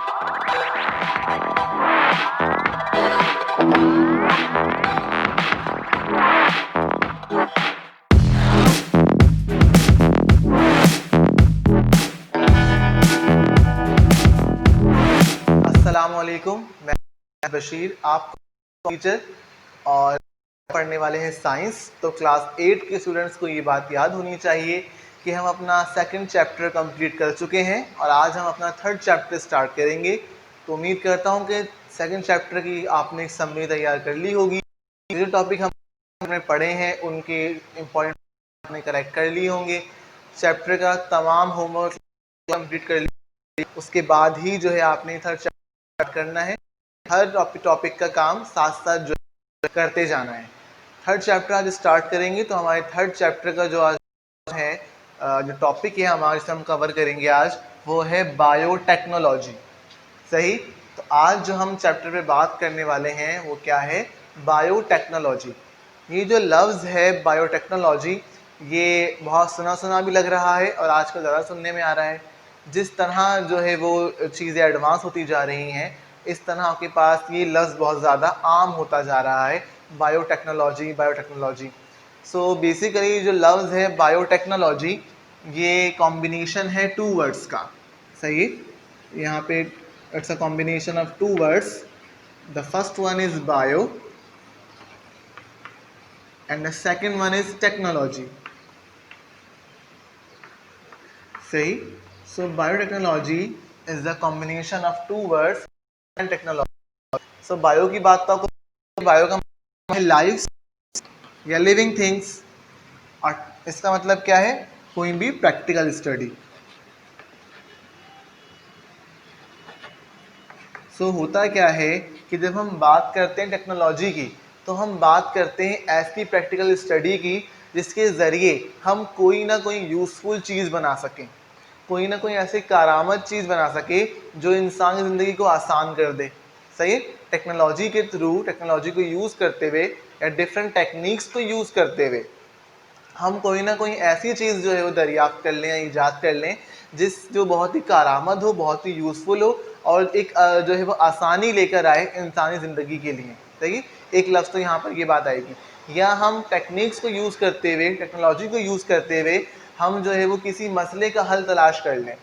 अस्सलामुअलैकुम, मैं बशीर, आपको टीचर और पढ़ने वाले हैं साइंस। तो क्लास 8 के स्टूडेंट्स को ये बात याद होनी चाहिए कि हम अपना सेकंड चैप्टर कंप्लीट कर चुके हैं और आज हम अपना थर्ड चैप्टर स्टार्ट करेंगे। तो उम्मीद करता हूँ कि सेकंड चैप्टर की आपने एक समरी तैयार कर ली होगी। जो टॉपिक हमने पढ़े हैं उनके इम्पोर्टेंट आपने करेक्ट कर लिए होंगे। चैप्टर का तमाम होमवर्क कंप्लीट कर लिया, उसके बाद ही जो है आपने थर्ड चैप्टर करना है। हर टॉपिक का काम साथ साथ जो करते जाना है। थर्ड चैप्टर आज स्टार्ट करेंगे। तो हमारे थर्ड चैप्टर का जो आज है जो टॉपिक है हमारे से हम कवर करेंगे आज, वो है बायोटेक्नोलॉजी। सही। तो आज जो हम चैप्टर पे बात करने वाले हैं वो क्या है, बायोटेक्नोलॉजी। ये जो लफ्ज़ है बायोटेक्नोलॉजी, ये बहुत सुना सुना भी लग रहा है और आजकल ज़्यादा सुनने में आ रहा है। जिस तरह जो है वो चीज़ें एडवांस होती जा रही हैं, इस तरह आपके पास ये लफ्ज़ बहुत ज़्यादा आम होता जा रहा है, बायोटेक्नोलॉजी बायोटेक्नोलॉजी। सो बेसिकली जो लफ्ज़ है बायोटेक्नोलॉजी, ये कॉम्बिनेशन है टू वर्ड्स का। सही। यहाँ पे it's a combination of two words. The first one is bio and the second one is technology. सही। So biotechnology is the combination of two words and technology. So bio की बात तो आपको, bio का मतलब है लाइफ या living things, और इसका मतलब क्या है, कोई भी प्रैक्टिकल स्टडी। सो होता क्या है कि जब हम बात करते हैं टेक्नोलॉजी की, तो हम बात करते हैं ऐसी प्रैक्टिकल स्टडी की जिसके ज़रिए हम कोई ना कोई यूज़फुल चीज़ बना सकें, कोई ना कोई ऐसी कारामद चीज़ बना सके जो इंसान की ज़िंदगी को आसान कर दे। सही है। टेक्नोलॉजी के थ्रू, टेक्नोलॉजी को यूज़ करते हुए या डिफरेंट टेक्निक्स को यूज़ करते हुए हम कोई ना कोई ऐसी चीज़ जो है वो दरियाफ्त कर लें या ईजाद कर लें जो बहुत ही कारामद हो, बहुत ही यूज़फुल हो और एक जो है वो आसानी लेकर आए इंसानी ज़िंदगी के लिए। सही। एक लफ्ज़ तो यहाँ पर ये बात आएगी। या हम टेक्निक्स को यूज़ करते हुए, टेक्नोलॉजी को यूज़ करते हुए हम जो है वो किसी मसले का हल तलाश कर लें।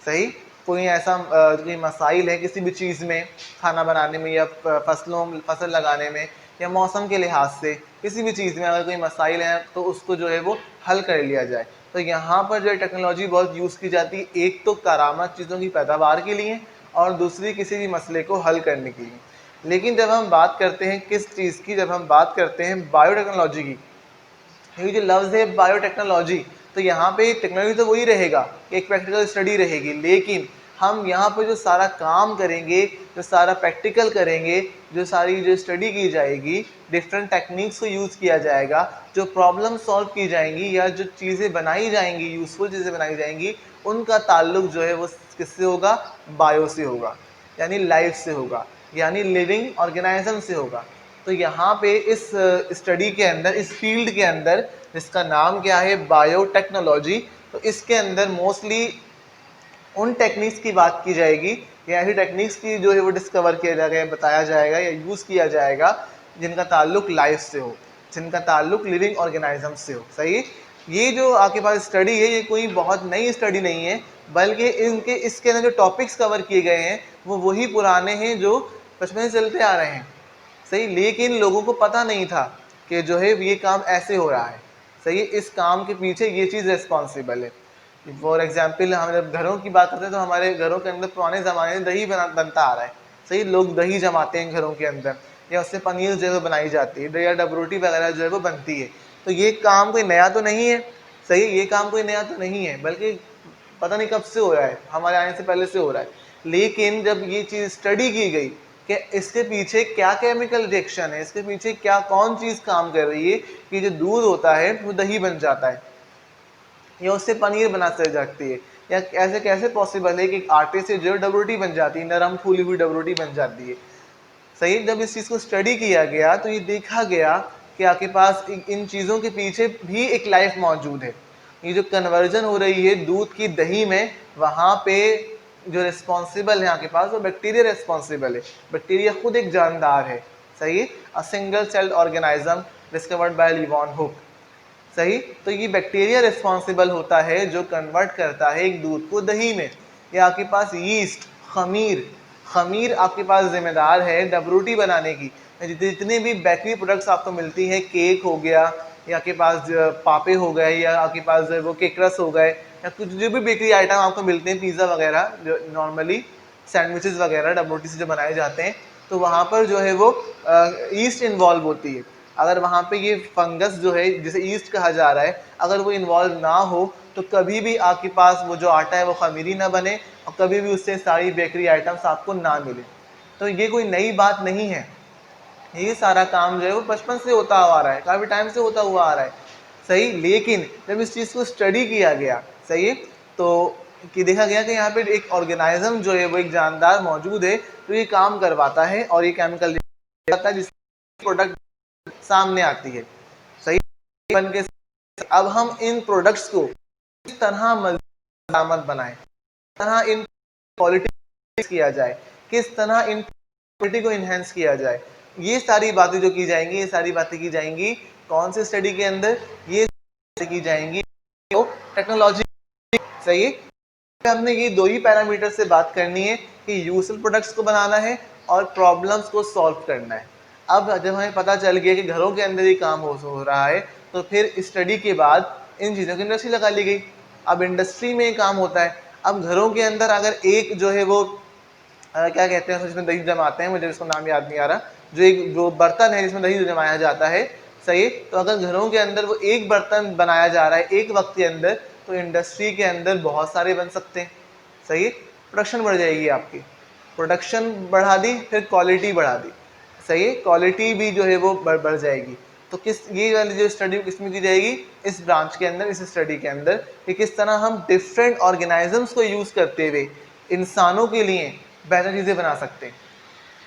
सही। कोई ऐसा कोई मसाइल है किसी भी चीज़ में, खाना बनाने में या फसल लगाने में या मौसम के लिहाज से किसी भी चीज़ में अगर कोई मसाइल है तो उसको जो है वो हल कर लिया जाए। तो यहाँ पर जो है टेक्नोलॉजी बहुत यूज़ की जाती है, एक तो कारामद चीज़ों की पैदावार के लिए और दूसरी किसी भी मसले को हल करने के लिए। लेकिन जब हम बात करते हैं किस चीज़ की, जब हम बात करते हैं बायोटेक्नोलॉजी की, ये जो लफ्ज़ है बायोटेक्नोलॉजी, तो यहाँ पे टेक्नोलॉजी तो वही रहेगा, एक प्रैक्टिकल स्टडी रहेगी, लेकिन हम यहाँ पर जो सारा काम करेंगे, जो सारा प्रैक्टिकल करेंगे, जो सारी जो स्टडी की जाएगी, डिफरेंट टेक्निक्स को यूज़ किया जाएगा, जो प्रॉब्लम सॉल्व की जाएंगी या जो चीज़ें बनाई जाएंगी, यूज़फुल चीज़ें बनाई जाएंगी, उनका ताल्लुक जो है वो किससे होगा, बायो से होगा, यानी लाइफ से होगा, यानी लिविंग ऑर्गेनिज्म से होगा। तो यहाँ पे इस स्टडी के अंदर, इस फील्ड के अंदर, जिसका नाम क्या है, बायोटेक्नोलॉजी, तो इसके अंदर मोस्टली उन टेक्निक्स की बात की जाएगी या ऐसी टेक्निक्स की जो है वो डिस्कवर किया जाएगा, बताया जाएगा या यूज़ किया जाएगा जिनका ताल्लुक लाइफ से हो, जिनका ताल्लुक लिविंग ऑर्गेनिज्म से हो। सही। ये जो आपके पास स्टडी है, ये कोई बहुत नई स्टडी नहीं है, बल्कि इसके अंदर जो टॉपिक्स कवर किए गए हैं वो वही पुराने हैं जो बचपन से चलते आ रहे हैं। सही। लेकिन लोगों को पता नहीं था कि जो है ये काम ऐसे हो रहा है। सही। इस काम के पीछे ये चीज़ रिस्पॉन्सिबल है। फॉर एग्जाम्पल हम जब घरों की बात करते हैं तो हमारे घरों के अंदर पुराने ज़माने में दही बनता आ रहा है। सही। लोग दही जमाते हैं घरों के अंदर, या उससे पनीर जो है बनाई जाती है, या डबरोटी वगैरह जो है वो बनती है। तो ये काम कोई नया तो नहीं है। सही। ये काम कोई नया तो नहीं है, बल्कि पता नहीं कब से हो रहा है, हमारे आने से पहले से हो रहा है। लेकिन जब ये चीज़ स्टडी की गई कि इसके पीछे क्या केमिकल रिएक्शन है, इसके पीछे क्या कौन चीज़ काम कर रही है कि जो दूध होता है वो दही बन जाता है या उससे पनीर बना सकती है, या ऐसे कैसे पॉसिबल है कि आटे से जो डबरोटी बन जाती है, नरम फूली हुई डबरोटी बन जाती है। सही। जब इस चीज़ को स्टडी किया गया तो ये देखा गया कि आपके पास इन चीज़ों के पीछे भी एक लाइफ मौजूद है। ये जो कन्वर्जन हो रही है दूध की दही में, वहाँ पे जो रिस्पॉन्सिबल है आपके पास वो बैक्टीरिया रिस्पॉन्सिबल है। बैक्टीरिया खुद एक जानदार है, सही है, a single celled organism discovered by Leeuwenhoek, सही। तो ये बैक्टीरिया रिस्पॉन्सिबल होता है जो कन्वर्ट करता है एक दूध को दही में। या आपके पास यीस्ट, खमीर, खमीर आपके पास जिम्मेदार है डबरूटी बनाने की। जितने भी बेकरी प्रोडक्ट्स आपको मिलती हैं, केक हो गया या आपके पास पापे हो गए या आपके पास वो केकरस हो गए या कुछ जो भी बेकरी आइटम आपको मिलते हैं, पिज़्ज़ा वगैरह जो नॉर्मली सैंडविचेस वगैरह डबरूटी से जो बनाए जाते हैं, तो वहाँ पर जो है वो ईस्ट इन्वॉल्व होती है। अगर वहाँ पे ये फंगस जो है जिसे ईस्ट कहा जा रहा है, अगर वो इन्वॉल्व ना हो तो कभी भी आपके पास वो जो आटा है वो खमीरी ना बने और कभी भी उससे सारी बेकरी आइटम्स आपको ना मिले। तो ये कोई नई बात नहीं है, ये सारा काम जो है वो बचपन से होता हुआ आ रहा है, काफ़ी टाइम से होता हुआ आ रहा है, सही। लेकिन जब इस चीज़ को स्टडी किया गया, सही है, तो कि देखा गया कि यहाँ पे एक ऑर्गेनाइज्म जो है वो एक जानदार मौजूद है तो ये काम करवाता है और ये केमिकल जाता है जिससे प्रोडक्ट सामने आती है, सही बन के। अब हम इन प्रोडक्ट्स को किस तरह मज़बूत बनाएं, किस तरह इन क्वालिटी किया जाए, किस तरह इन क्वालिटी को इन्हेंस किया जाए, ये सारी बातें जो की जाएंगी, ये सारी बातें की जाएंगी कौन से स्टडी के अंदर, ये की जाएंगी तो टेक्नोलॉजी, सही है। हमने ये दो ही पैरामीटर से बात करनी है कि यूजफुल प्रोडक्ट्स को बनाना है और प्रॉब्लम्स को सॉल्व करना है। अब जब हमें पता चल गया कि घरों के अंदर ही काम हो रहा है तो फिर स्टडी के बाद इन चीज़ों की इंडस्ट्री लगा ली गई। अब इंडस्ट्री में काम होता है। अब घरों के अंदर अगर एक जो है वो क्या कहते हैं जिसमें दही जमाते हैं, मुझे इसका नाम याद नहीं आ रहा, जो एक जो बर्तन है जिसमें दही जमाया जाता है, सही। तो अगर घरों के अंदर वो एक बर्तन बनाया जा रहा है एक वक्त के अंदर, तो इंडस्ट्री के अंदर बहुत सारे बन सकते हैं, सही। प्रोडक्शन बढ़ जाएगी आपकी, प्रोडक्शन बढ़ा दी फिर क्वालिटी बढ़ा दी, सही, क्वालिटी भी जो है वो बढ़ जाएगी। तो किस ये वाली जो स्टडी किसमें की जाएगी, इस ब्रांच के अंदर, इस स्टडी के अंदर, कि किस तरह हम डिफरेंट ऑर्गेनाइजम्स को यूज़ करते हुए इंसानों के लिए बेहतर चीज़ें बना सकते हैं,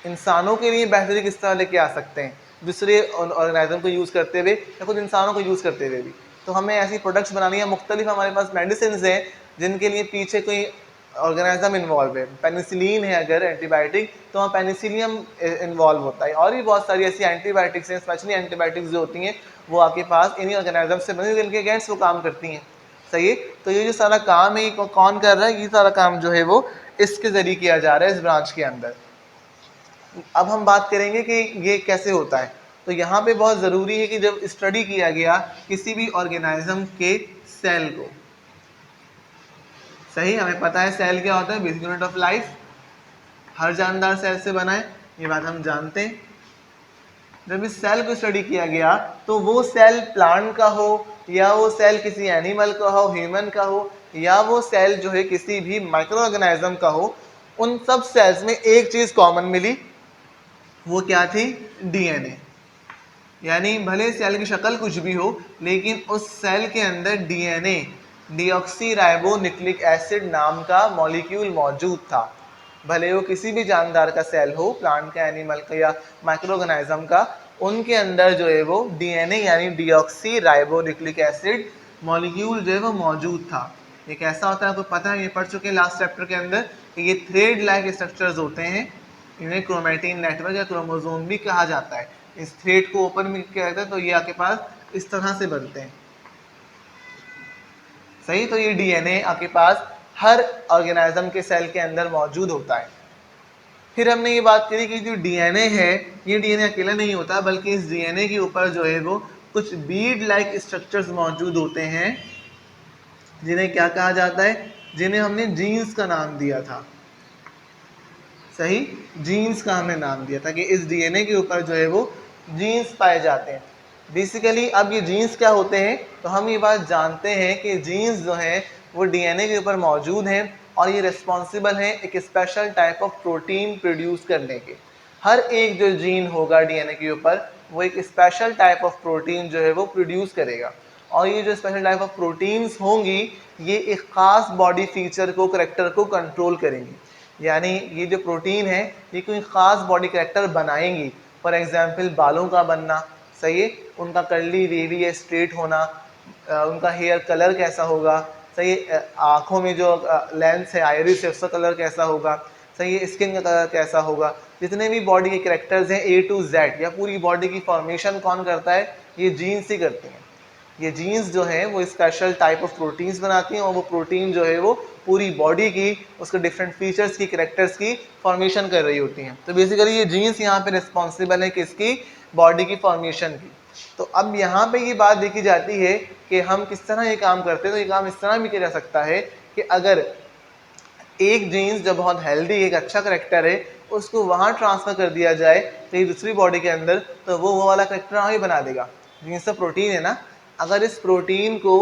इंसानों के लिए बेहतरी किस तरह लेके आ सकते हैं दूसरे ऑर्गेनाइजम को यूज़ करते हुए या खुद इंसानों को यूज़ करते हुए भी। तो हमें ऐसी प्रोडक्ट्स बनानी है, मुख्तलिफ हमारे पास मेडिसिन हैं जिनके लिए पीछे कोई ऑर्गेनाइजम इन्वॉल्व है। पेनिसिलिन है अगर एंटीबायोटिक, तो वहाँ पेनिसिलियम इन्वॉल्व होता है, और भी बहुत सारी ऐसी एंटीबायोटिक्स हैं, स्पेशली एंटीबायोटिक्स जो होती हैं वो आपके पास इन्हीं ऑर्गेनाइजम से बनी, जिनके अगेंस्ट वो काम करती हैं, सही है। तो ये जो सारा काम है ये कौन कर रहा है, ये सारा काम जो है वो इसके ज़रिए किया जा रहा है इस ब्रांच के अंदर। अब हम बात करेंगे कि ये कैसे होता है। तो यहाँ पे बहुत ज़रूरी है कि जब स्टडी किया गया किसी भी ऑर्गेनाइज्म के सेल को, सही, हमें पता है सेल क्या होता है, बेसिक यूनिट ऑफ लाइफ, हर जानदार सेल से बना है, ये बात हम जानते हैं। जब इस सेल को स्टडी किया गया तो वो सेल प्लांट का हो या वो सेल किसी एनिमल का हो, ह्यूमन का हो, या वो सेल जो है किसी भी माइक्रो ऑर्गेनाइज्म का हो, उन सब सेल्स में एक चीज़ कॉमन मिली, वो क्या थी, डीएनए। यानी भले सेल की शक्ल कुछ भी हो लेकिन उस सेल के अंदर DNA, deoxy ribo nucleic acid नाम का मॉलिक्यूल मौजूद था। भले वो किसी भी जानदार का सेल हो, प्लांट का, एनिमल का या माइक्रो ऑर्गेनाइज्म का, उनके अंदर जो है वो डीएनए यानी deoxy ribo nucleic acid molecule जो है वो मौजूद था। ये कैसा होता है आपको पता है, ये पढ़ चुके हैं लास्ट चैप्टर के अंदर कि ये थ्रेड लाइक स्ट्रक्चर्स होते हैं, इन्हें क्रोमेटिन नेटवर्क या क्रोमोसोम भी कहा जाता है। इस थ्रेड को ओपन में किया जाता है तो ये आपके पास इस तरह से बनते हैं, सही। तो ये डीएनए आपके पास हर ऑर्गेनाइज्म के सेल के अंदर मौजूद होता है। फिर हमने ये बात करी कि जो डीएनए है, ये डीएनए अकेला नहीं होता बल्कि इस डीएनए के ऊपर जो है वो कुछ बीड लाइक स्ट्रक्चर्स मौजूद होते हैं, जिन्हें क्या कहा जाता है, जिन्हें हमने जीन्स का नाम दिया था, सही, जीन्स का हमने नाम दिया था कि इस डीएनए के ऊपर जो है वो जीन्स पाए जाते हैं। बेसिकली अब ये जीन्स क्या होते हैं, तो हम ये बात जानते हैं कि जीन्स जो हैं वो डीएनए के ऊपर मौजूद हैं और ये रिस्पॉन्सिबल हैं एक special type of protein produce करने के। हर एक जो जीन होगा डीएनए के ऊपर वो एक स्पेशल टाइप ऑफ प्रोटीन जो है वो प्रोड्यूस करेगा, और ये जो स्पेशल टाइप ऑफ प्रोटीन्स होंगी ये एक ख़ास बॉडी फीचर को, करेक्टर को कंट्रोल करेंगी। यानी ये जो प्रोटीन है ये कोई ख़ास बॉडी करेक्टर बनाएंगी। फॉर एग्जांपल बालों का बनना, सही है, उनका कर्ली वेवी या स्ट्रेट होना, उनका हेयर कलर कैसा होगा, सही है, आँखों में जो लेंस है, आइरिस है, उसका कलर कैसा होगा, सही है, स्किन का कलर कैसा होगा, जितने भी बॉडी के कैरेक्टर्स हैं A to Z, या पूरी बॉडी की फॉर्मेशन कौन करता है, ये जीन्स ही करती हैं। ये जीन्स जो है वो स्पेशल टाइप ऑफ प्रोटीन्स बनाती हैं, और वो प्रोटीन जो है वो पूरी बॉडी की, उसके डिफरेंट फीचर्स की, कैरेक्टर्स की फॉर्मेशन कर रही होती हैं। तो बेसिकली ये जीन्स यहाँ पे रिस्पॉन्सिबल है किसकी, बॉडी की फॉर्मेशन की। तो अब यहाँ पे ये बात देखी जाती है कि हम किस तरह ये काम करते हैं। तो ये काम इस तरह भी किया जा सकता है कि अगर एक जीन्स जो बहुत हेल्दी, एक अच्छा करेक्टर है, उसको वहाँ ट्रांसफ़र कर दिया जाए कहीं दूसरी बॉडी के अंदर, तो वो वाला करेक्टर वहाँ ही बना देगा। जीन्स तो प्रोटीन है ना, अगर इस प्रोटीन को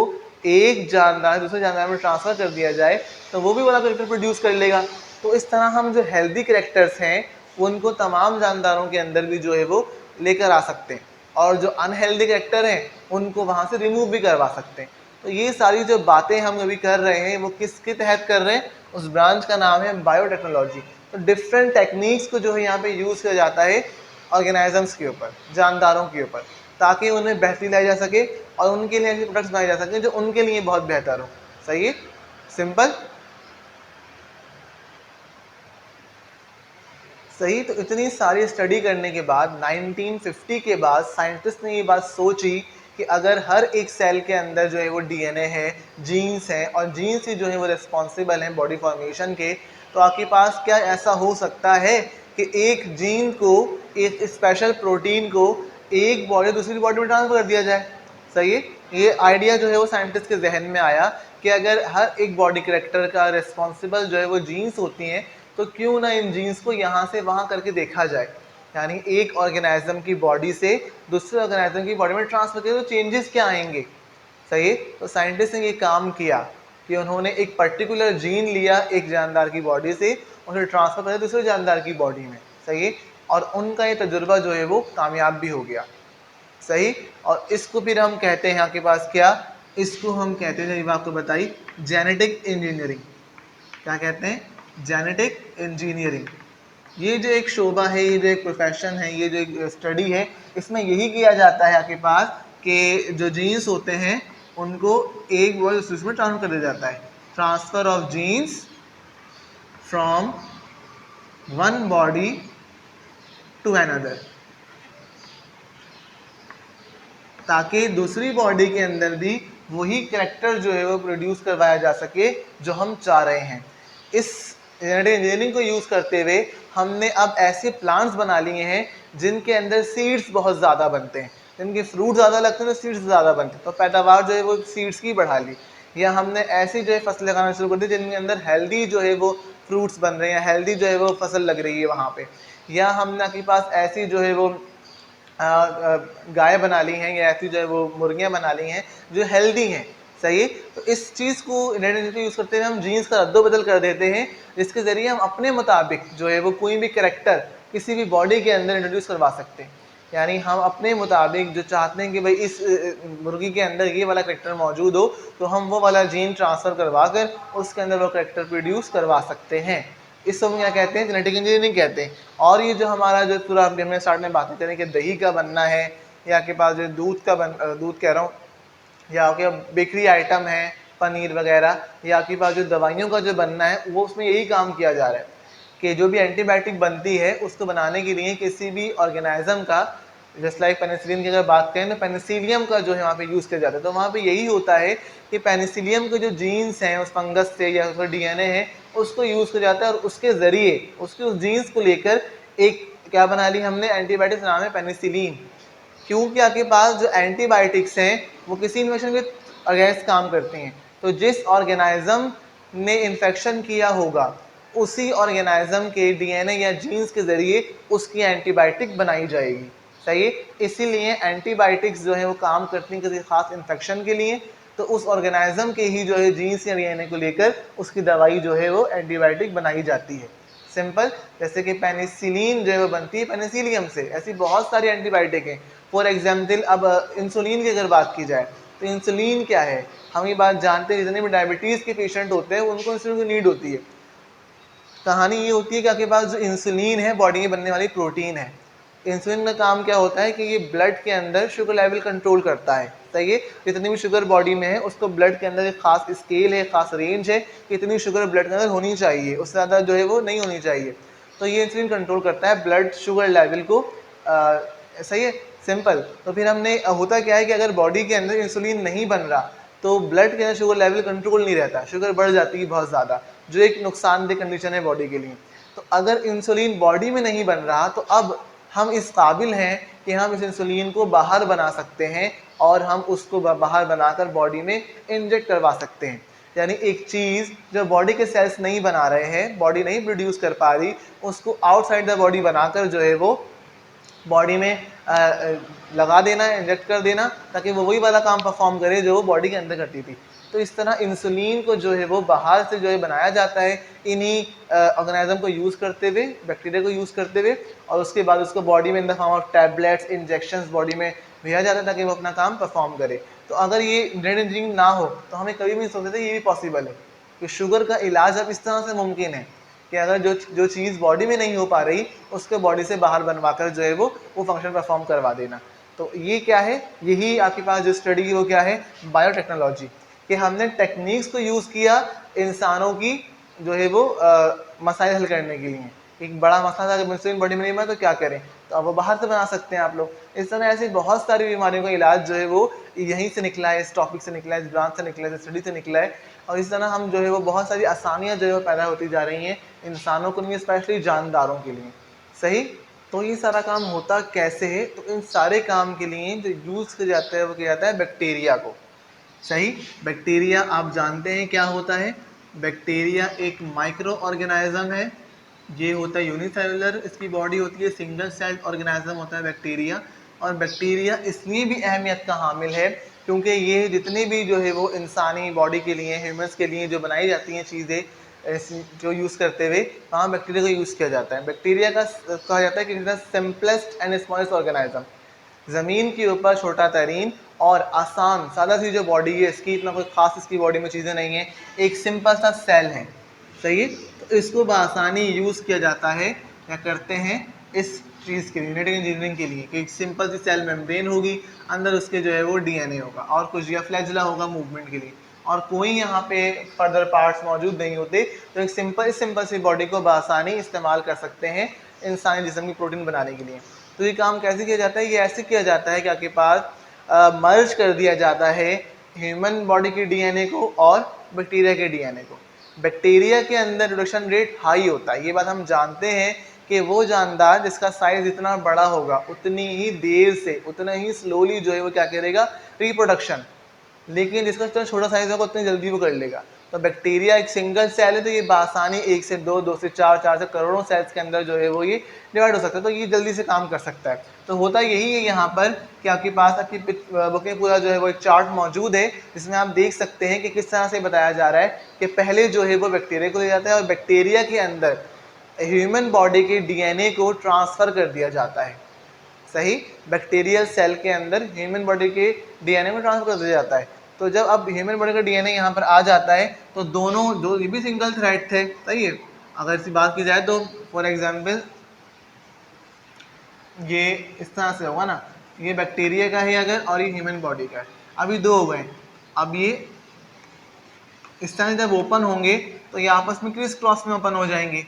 एक जानदार दूसरे जानदार में ट्रांसफ़र कर दिया जाए तो वो भी वाला करेक्टर प्रोड्यूस कर लेगा। तो इस तरह हम जो हेल्दी करेक्टर्स हैं उनको तमाम जानदारों के अंदर भी जो है वो लेकर आ सकते हैं, और जो अनहेल्दी करेक्टर हैं उनको वहाँ से रिमूव भी करवा सकते हैं। तो ये सारी जो बातें हम अभी कर रहे हैं वो किसके तहत कर रहे हैं, उस ब्रांच का नाम है बायोटेक्नोलॉजी। तो डिफरेंट टेक्निक्स को जो है यहाँ पे यूज़ किया जाता है ऑर्गेनाइजम्स के ऊपर, जानदारों के ऊपर, ताकि उनमें बेहतरी लाई जा सके और उनके लिए ऐसे प्रोडक्ट्स बनाए जा सकें जो उनके लिए बहुत बेहतर हो। सही है, सिंपल, सही। तो इतनी सारी स्टडी करने के बाद 1950 के बाद साइंटिस्ट ने ये बात सोची कि अगर हर एक सेल के अंदर जो है वो डीएनए है, जीन्स हैं, और जीन्स ही जो है वो रिस्पॉन्सिबल हैं बॉडी फॉर्मेशन के, तो आपके पास क्या ऐसा हो सकता है कि एक जीन को, एक स्पेशल प्रोटीन को एक बॉडी दूसरी बॉडी में ट्रांसफर कर दिया जाए। सही है, ये आइडिया जो है वो साइंटिस्ट के जहन में आया कि अगर हर एक बॉडी करेक्टर का रिस्पॉन्सिबल जो है वो जीन्स होती हैं, तो क्यों ना इन जीन्स को यहाँ से वहाँ करके देखा जाए, यानी एक ऑर्गेनाइज्म की बॉडी से दूसरे ऑर्गेनाइज्म की बॉडी में ट्रांसफर करें तो चेंजेस क्या आएंगे। सही है, तो साइंटिस्ट ने ये काम किया कि उन्होंने एक पर्टिकुलर जीन लिया एक जानदार की बॉडी से, उसे ट्रांसफर करा दूसरे जानदार की बॉडी में। सही है, और उनका ये तजुर्बा जो है वो कामयाब भी हो गया। सही, और इसको फिर हम कहते हैं आपके पास क्या, इसको हम कहते हैं, जब आपको बताई, जेनेटिक इंजीनियरिंग। क्या कहते हैं, जेनेटिक इंजीनियरिंग। ये जो एक शोबा है, ये जो एक प्रोफेशन है, ये जो एक स्टडी है, इसमें यही किया जाता है आपके पास कि जो जीन्स होते हैं उनको एक बॉडी दूसरे में ट्रांसफर कर दिया जाता है, transfer of genes from one body to another, ताकि दूसरी बॉडी के अंदर भी वही कैरेक्टर जो है वो प्रोड्यूस करवाया जा सके जो हम चाह रहे हैं। इस जेनेटिक इंजीनियरिंग को यूज़ करते हुए हमने अब ऐसे प्लांट्स बना लिए हैं जिनके अंदर सीड्स बहुत ज़्यादा बनते हैं, जिनके फ्रूट ज़्यादा लगते हैं तो सीड्स ज़्यादा बनते हैं, तो पैदावार जो है वो सीड्स की बढ़ा ली। या हमने ऐसी जो है फसल लगाना शुरू कर दी जिनके अंदर हेल्दी जो है वो फ्रूट्स बन रहे हैं, हेल्दी जो है वो फसल लग रही है वहाँ पे। या हमने आपके पास ऐसी जो है वो गाय बना ली हैं, या ऐसी जो है वो मुर्गियाँ बना ली हैं जो हेल्दी हैं। सही है, तो इस चीज़ को जेनेटिक यूज़ करते हुए हम जीन्स का रद्दोबदल कर देते हैं, जिसके ज़रिए हम अपने मुताबिक जो है वो कोई भी कैरेक्टर किसी भी बॉडी के अंदर इंट्रोड्यूस करवा सकते हैं। यानी हम अपने मुताबिक जो चाहते हैं कि भाई इस मुर्गी के अंदर ये वाला कैरेक्टर मौजूद हो, तो हम वो वाला जीन ट्रांसफ़र करवा कर उसके अंदर वो कैरेक्टर प्रोड्यूस करवा सकते हैं। इसको हम क्या कहते हैं, जेनेटिक इंजीनियरिंग कहते हैं। और ये जो हमारा जो पूरा हमने स्टार्ट में बातें करें कि दही का बनना है, या आपके पास जो दूध कह रहा हूँ, या आपके बेकरी आइटम है, पनीर वगैरह, या आपके पास जो दवाइयों का जो बनना है, वो उसमें यही काम किया जा रहा है कि जो भी एंटीबायोटिक बनती है उसको बनाने के लिए किसी भी ऑर्गेनाइज्म का, जस्ट लाइक पेनिसिलिन की अगर बात करें तो पेनिसिलियम का जो है वहाँ पे यूज़ किया जाता है। तो वहाँ पे यही होता है कि पेनिसिलियम के जो जीन्स हैं उस फंगस से या उसका डीएनए है उसको यूज़ किया जाता है, और उसके ज़रिए उसके उस जीन्स को लेकर एक क्या बना ली हमने, एंटीबायोटिक्स नाम है पेनिसिलिन। क्योंकि आपके पास जो एंटीबायोटिक्स हैं वो किसी इन्फेक्शन के अगेंस्ट काम करती हैं। तो जिस ऑर्गेनाइज्म ने इन्फेक्शन किया होगा उसी ऑर्गेनाइज्म के डीएनए या जीन्स के ज़रिए उसकी एंटीबायोटिक बनाई जाएगी। सही है, इसीलिए एंटीबायोटिक्स जो है वो काम करती हैं किसी खास इन्फेक्शन के लिए, तो उस ऑर्गेनाइज्म के ही जो है जीन्स या डीएनए को लेकर उसकी दवाई जो है वो एंटीबायोटिक बनाई जाती है। सिंपल, जैसे कि पेनिसिलिन जो है वो बनती है पेनिसिलियम से, ऐसी बहुत सारी एंटीबायोटिक हैं। फॉर एग्जाम्पल अब इंसुलिन की अगर बात की जाए तो इंसुलिन क्या है, हम ये बात जानते हैं, जितने भी डायबिटीज़ के पेशेंट होते हैं उनको इंसुलिन की नीड होती है। कहानी ये होती है कि आपके पास जो इंसुलिन है बॉडी में बनने वाली प्रोटीन है, इंसुलिन का काम क्या होता है कि ये ब्लड के अंदर शुगर लेवल कंट्रोल करता है, सही है। जितनी भी शुगर बॉडी में है उसको ब्लड के अंदर एक खास स्केल है, खास रेंज है कि इतनी शुगर ब्लड के अंदर होनी चाहिए, उससे ज़्यादा जो है वो नहीं होनी चाहिए। तो ये इंसुलिन कंट्रोल करता है ब्लड शुगर लेवल को, सही है, सिंपल। तो फिर हमने होता क्या है कि अगर बॉडी के अंदर इंसुलिन नहीं बन रहा तो ब्लड के अंदर शुगर लेवल कंट्रोल नहीं रहता, शुगर बढ़ जाती है बहुत ज़्यादा, जो एक नुकसानदेह कंडीशन है बॉडी के लिए। तो अगर इंसुलिन बॉडी में नहीं बन रहा तो अब हम इस काबिल हैं कि हम इस इंसुलिन को बाहर बना सकते हैं और हम उसको बाहर बनाकर बॉडी में इंजेक्ट करवा सकते हैं। यानी एक चीज़ जो बॉडी के सेल्स नहीं बना रहे हैं, बॉडी नहीं प्रोड्यूस कर पा रही, उसको आउटसाइड द बॉडी बनाकर जो है वो बॉडी में लगा देना, इंजेक्ट कर देना, ताकि वो वही वाला काम परफॉर्म करे जो वो बॉडी के अंदर करती थी। तो इस तरह इंसुलिन को जो है वो बाहर से जो है बनाया जाता है इन्हीं ऑर्गेनिज्म को यूज़ करते हुए, बैक्टीरिया को यूज़ करते हुए, और उसके बाद उसको बॉडी में in the form of tablets, injections body में भेजा जाता है ताकि वो अपना काम परफॉर्म करे। तो अगर ये ब्लड इंजीनियरिंग ना हो तो हमें कभी भी नहीं सोचते थे ये भी पॉसिबल है कि शुगर का इलाज अब इस तरह से मुमकिन है कि अगर जो चीज़ बॉडी में नहीं हो पा रही उसको बॉडी से बाहर बनवा कर जो है वो फंक्शन परफॉर्म करवा देना। तो ये क्या है, यही आपके पास जो स्टडी की वो क्या है, बायोटेक्नोलॉजी, कि हमने टेक्निक्स को यूज़ किया इंसानों की जो है वो मसाइल हल करने के लिए। एक बड़ा मसला था, अगर इंसुलिन बॉडी में नहीं बना तो क्या करें, तो अब वो बाहर से बना सकते हैं आप लोग। इस तरह ऐसी बहुत सारी बीमारियों का इलाज जो है वो यहीं से निकला है, इस टॉपिक से निकला है, इस ब्रांच से निकला है, इस स्टडी से निकला है। और इस तरह हम जो है वो बहुत सारी आसानियाँ जो है वो पैदा होती जा रही हैं इंसानों को नहीं, स्पेशली जानदारों के लिए, सही। तो ये सारा काम होता कैसे है, तो इन सारे काम के लिए जो यूज़ किया जाता है वो किया जाता है बैक्टीरिया को, सही। बैक्टीरिया आप जानते हैं क्या होता है, बैक्टीरिया एक माइक्रो ऑर्गेनाइज्म है, ये होता है यूनिसेलुलर, इसकी बॉडी होती है, सिंगल सेल्ड ऑर्गेनाइज्म होता है बैक्टीरिया। और बैक्टीरिया इसलिए भी अहमियत का हामिल है क्योंकि ये जितनी भी जो है वो इंसानी बॉडी के लिए, ह्यूमंस के लिए जो बनाई जाती हैं चीज़ें जो यूज़ करते हुए, वहाँ बैक्टीरिया का यूज़ किया जाता है। बैक्टीरिया का कहा जाता है कि सिंपलेस्ट एंड स्मॉलेस्ट ऑर्गेनाइज्म, ज़मीन के ऊपर छोटा तरीन और आसान सादा सी जो बॉडी है इसकी, इतना कोई खास इसकी बॉडी में चीज़ें नहीं है, एक सिंपल सा सेल है, सही है। तो इसको बआसानी यूज़ किया जाता है या करते हैं इस चीज़ के लिए, जेनेटिक इंजीनियरिंग के लिए, कि एक सिंपल सी सेल मेम्ब्रेन होगी, अंदर उसके जो है वो डीएनए होगा और कुछ या फ्लैजला होगा मूवमेंट के लिए, और कोई यहाँ पे फर्दर पार्ट्स मौजूद नहीं होते। तो एक सिंपल सी बॉडी को बआसानी इस्तेमाल कर सकते हैं इंसानी जिस्म की प्रोटीन बनाने के लिए। तो ये काम कैसे किया जाता है, ये ऐसे किया जाता है कि आपके पास मर्ज कर दिया जाता है ह्यूमन बॉडी के डीएनए को और बैक्टीरिया के डीएनए को। बैक्टीरिया के अंदर रिडक्शन रेट हाई होता है, ये बात हम जानते हैं कि वो जानदार जिसका साइज जितना बड़ा होगा उतनी ही देर से, उतना ही स्लोली जो है वो क्या करेगा, रिप्रोडक्शन, लेकिन जिसका जितना छोटा साइज होगा उतनी जल्दी वो कर लेगा। तो बैक्टीरिया एक सिंगल सेल है, तो ये बासानी 1 से 2, 2 से 4, 4 से करोड़ों सेल्स के अंदर जो है वो ये डिवाइड हो सकता है, तो ये जल्दी से काम कर सकता है। तो होता यही है यहाँ पर कि आपके पास आपकी बुक में पूरा जो है वो एक चार्ट मौजूद है जिसमें आप देख सकते हैं कि किस तरह से बताया जा रहा है कि पहले जो है वो बैक्टीरिया को ले जाता है और बैक्टीरिया के अंदर ह्यूमन बॉडी के डीएनए को ट्रांसफ़र कर दिया जाता है, सही। बैक्टीरियल सेल के अंदर ह्यूमन बॉडी के डीएनए में ट्रांसफर कर दिया जाता है। तो जब अब ह्यूमन बॉडी का डीएनए यहाँ पर आ जाता है तो दोनों जो ये भी सिंगल थ्रेड थे, सही है। अगर इसकी बात की जाए तो फॉर एग्जांपल ये इस तरह से होगा ना, ये बैक्टीरिया का है अगर और ये ह्यूमन बॉडी का है, अभी दो हो गए। अब ये इस तरह से जब ओपन होंगे तो ये आपस में क्रिस क्रॉस में ओपन हो जाएंगे,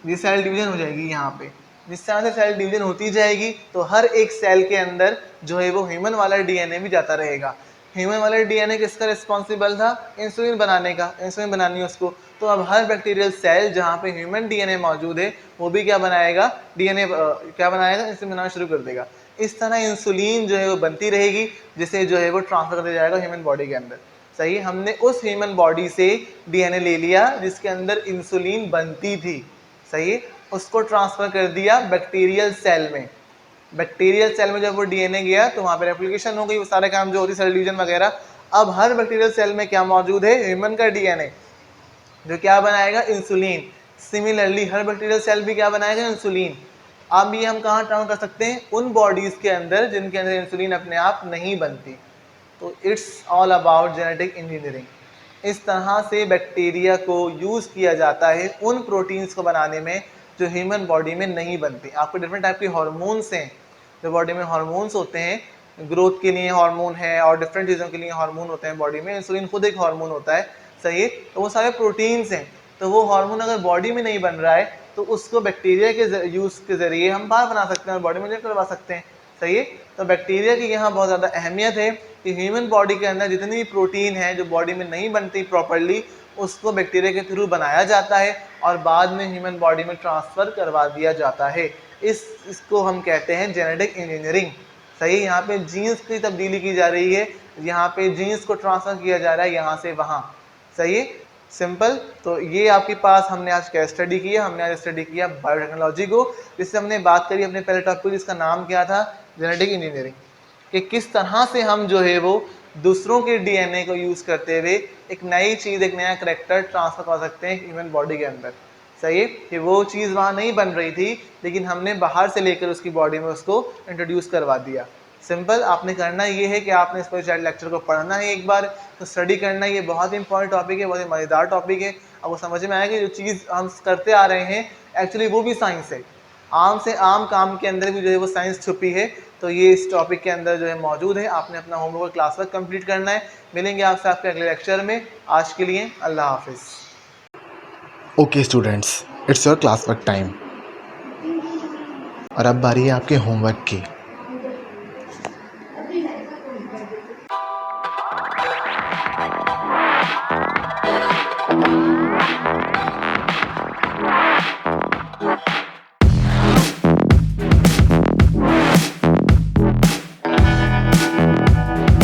ये सेल डिवीजन हो जाएगी यहाँ पे। जिस तरह से सेल डिवीजन होती जाएगी तो हर एक सेल के अंदर जो है वो ह्यूमन वाला डीएनए भी जाता रहेगा। ह्यूमन वाला डीएनए किसका रिस्पॉन्सिबल था, इंसुलिन बनाने का, इंसुलिन बनानी है उसको। तो अब हर बैक्टीरियल सेल जहाँ पे ह्यूमन डीएनए मौजूद है वो भी क्या बनाएगा, डीएनए क्या बनाएगा, इंसुलिन बनाना शुरू कर देगा। इस तरह इंसुलिन जो है वो बनती रहेगी जिसे जो है वो ट्रांसफर कर दिया जाएगा ह्यूमन बॉडी के अंदर, सही। हमने उस ह्यूमन बॉडी से डीएनए ले लिया जिसके अंदर इंसुलिन बनती थी, सही, उसको ट्रांसफर कर दिया बैक्टीरियल सेल में। बैक्टीरियल सेल में जब वो डीएनए गया तो वहाँ पर रेप्लिकेशन हो गई, वो सारे काम जो होती सेल डिवीजन वगैरह। अब हर बैक्टीरियल सेल में क्या मौजूद है, ह्यूमन का डीएनए जो क्या बनाएगा, इंसुलिन। सिमिलरली हर बैक्टीरियल सेल भी क्या बनाएगा, इंसुलिन। अब ये हम कहाँ ट्रांसफर कर सकते हैं, उन बॉडीज के अंदर जिनके अंदर इंसुलिन अपने आप नहीं बनती। तो it's all about genetic engineering. इस तरह से बैक्टीरिया को यूज़ किया जाता है उन प्रोटीन्स को बनाने में जो ह्यूमन बॉडी में नहीं बनती। आपको डिफरेंट टाइप के हार्मोन्स हैं, जो बॉडी में हार्मोन्स होते हैं, ग्रोथ के लिए हार्मोन है और डिफरेंट चीज़ों के लिए हार्मोन होते हैं बॉडी में। इंसुलिन खुद एक हार्मोन होता है, सही है। तो वो सारे प्रोटीन्स हैं, तो वो हार्मोन अगर बॉडी में नहीं बन रहा है तो उसको बैक्टीरिया के यूज़ के ज़रिए हम बाहर बना सकते हैं और बॉडी में इंजेक्ट करवा सकते हैं, सही है। तो बैक्टीरिया की यहाँ बहुत ज़्यादा अहमियत है कि ह्यूमन बॉडी के अंदर जितनी भी प्रोटीन है जो बॉडी में नहीं बनती प्रॉपरली, उसको बैक्टीरिया के थ्रू बनाया जाता है और बाद में ह्यूमन बॉडी में ट्रांसफ़र करवा दिया जाता है। इसको हम कहते हैं जेनेटिक इंजीनियरिंग, सही। यहाँ पे जीन्स की तब्दीली की जा रही है, यहाँ पे जीन्स को ट्रांसफ़र किया जा रहा है यहाँ से वहाँ, सही है, सिंपल। तो ये आपके पास हमने आज क्या स्टडी किया, हमने आज स्टडी किया बायोटेक्नोलॉजी को, जिससे हमने बात करी अपने पहले टॉपिक जिसका नाम क्या था, जेनेटिक इंजीनियरिंग, कि किस तरह से हम जो है वो दूसरों के डीएनए को यूज़ करते हुए एक नई चीज़, एक नया करैक्टर ट्रांसफर कर सकते हैं ह्यूमन बॉडी के अंदर, सही है। कि वो चीज़ वहाँ नहीं बन रही थी लेकिन हमने बाहर से लेकर उसकी बॉडी में उसको इंट्रोड्यूस करवा दिया, सिंपल। आपने करना ये है कि आपने इस पर लेक्चर को पढ़ना है एक बार, तो स्टडी करना, ये बहुत ही इंपॉर्टेंट टॉपिक है, बहुत ही मज़ेदार टॉपिक है। अब वो समझ में आएगा कि जो चीज़ हम करते आ रहे हैं एक्चुअली वो भी साइंस है, आम से आम काम के अंदर भी जो है वो साइंस छुपी है। तो ये इस टॉपिक के अंदर जो है मौजूद है। आपने अपना होमवर्क क्लास वर्क कंप्लीट करना है। मिलेंगे आपसे आपके अगले लेक्चर में। आज के लिए अल्लाह हाफिज़। Okay students, it's your class work time और अब बारी है आपके होमवर्क की।